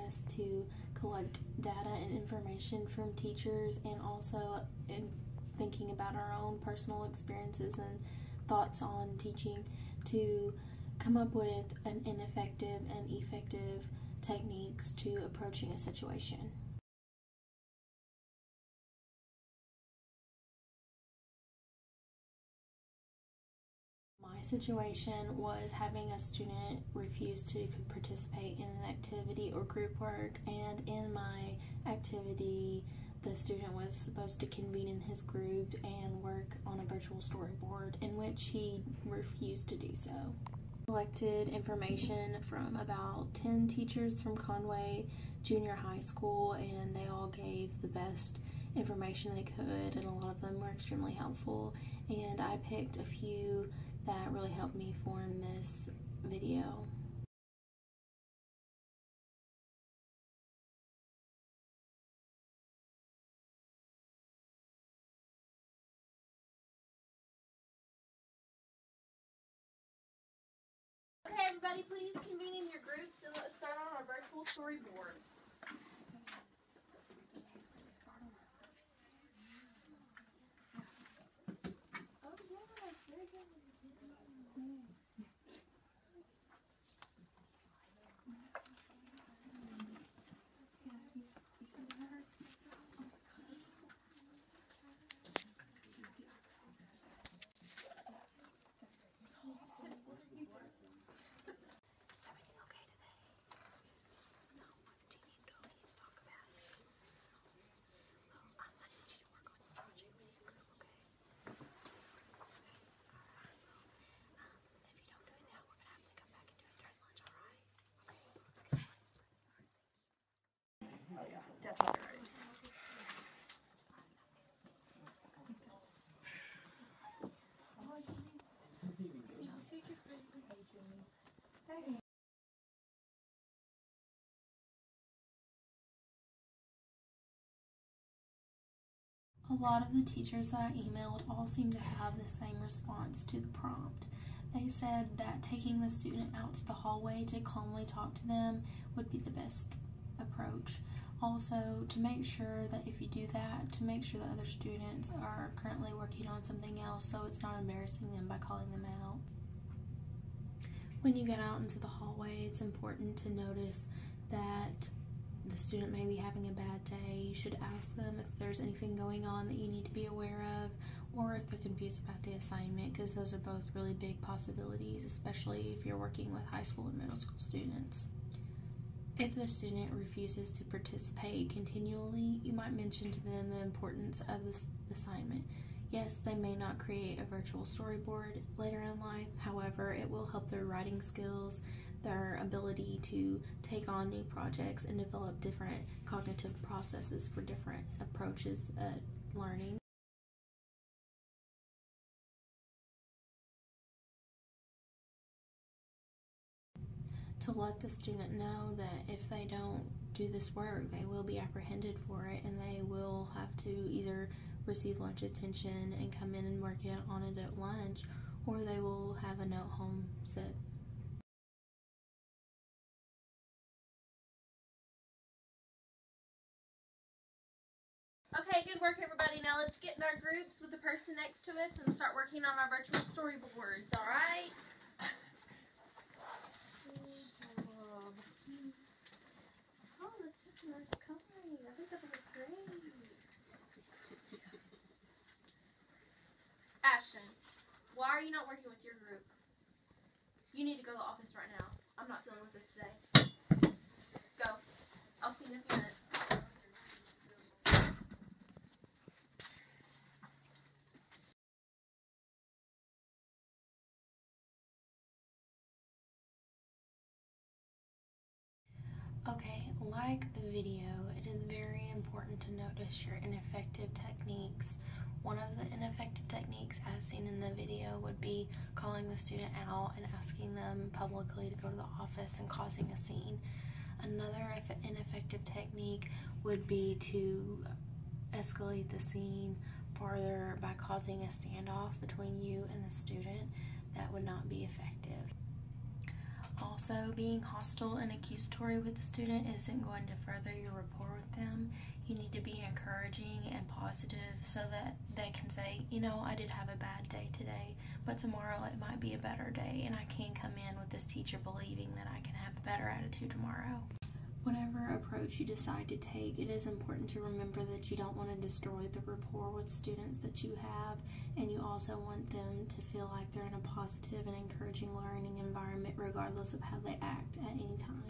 best to collect data and information from teachers, and also in thinking about our own personal experiences and thoughts on teaching to come up with an ineffective and effective techniques to approaching a situation. My situation was having a student refuse to participate in an activity or group work, and in my activity the student was supposed to convene in his group and work on a virtual storyboard, in which he refused to do so. Collected information from about 10 teachers from Conway Junior High School, and they all gave the best information they could, and a lot of them were extremely helpful, and I picked a few that really helped me form this video. Okay, everybody, please convene in your groups and let's start on our virtual storyboards. Oh, yes, very good. Definitely ready. A lot of the teachers that I emailed all seemed to have the same response to the prompt. They said that taking the student out to the hallway to calmly talk to them would be the best approach. Also, to make sure that if you do that, to make sure that other students are currently working on something else so it's not embarrassing them by calling them out. When you get out into the hallway, it's important to notice that the student may be having a bad day. You should ask them if there's anything going on that you need to be aware of, or if they're confused about the assignment, because those are both really big possibilities, especially if you're working with high school and middle school students. If the student refuses to participate continually, you might mention to them the importance of this assignment. Yes, they may not create a virtual storyboard later in life, however, it will help their writing skills, their ability to take on new projects, and develop different cognitive processes for different approaches at learning. To let the student know that if they don't do this work, they will be apprehended for it, and they will have to either receive lunch attention and come in and work on it at lunch, or they will have a note home set. Okay, good work, everybody. Now let's get in our groups with the person next to us and start working on our virtual storyboards, all right? Oh, that's such a nice coloring. I think that looks great. Ashton, why are you not working with your group? You need to go to the office right now. I'm not dealing with this today. Go. I'll see you in a few minutes. Okay, like the video, it is very important to notice your ineffective techniques. One of the ineffective techniques, as seen in the video, would be calling the student out and asking them publicly to go to the office and causing a scene. Another ineffective technique would be to escalate the scene farther by causing a standoff between you and the student. That would not be effective. Also, being hostile and accusatory with the student isn't going to further your rapport with them. You need to be encouraging and positive so that they can say, I did have a bad day today, but tomorrow it might be a better day, and I can come in with this teacher believing that I can have a better attitude tomorrow. Whatever approach you decide to take, it is important to remember that you don't want to destroy the rapport with students that you have, and you also want them to feel like they're in a positive and encouraging learning environment regardless of how they act at any time.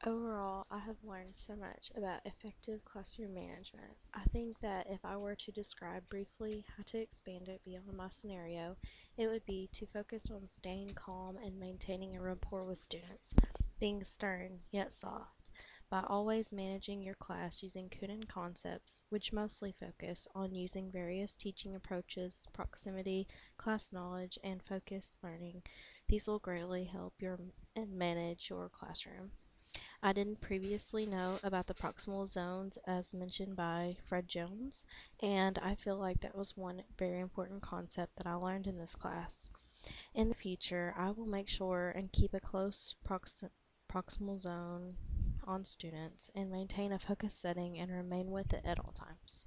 Overall, I have learned so much about effective classroom management. I think that if I were to describe briefly how to expand it beyond my scenario, it would be to focus on staying calm and maintaining a rapport with students, being stern yet soft, by always managing your class using Kunin concepts, which mostly focus on using various teaching approaches, proximity, class knowledge, and focused learning. These will greatly help and manage your classroom. I didn't previously know about the proximal zones as mentioned by Fred Jones, and I feel like that was one very important concept that I learned in this class. In the future, I will make sure and keep a close proximal zone on students and maintain a focused setting and remain with it at all times.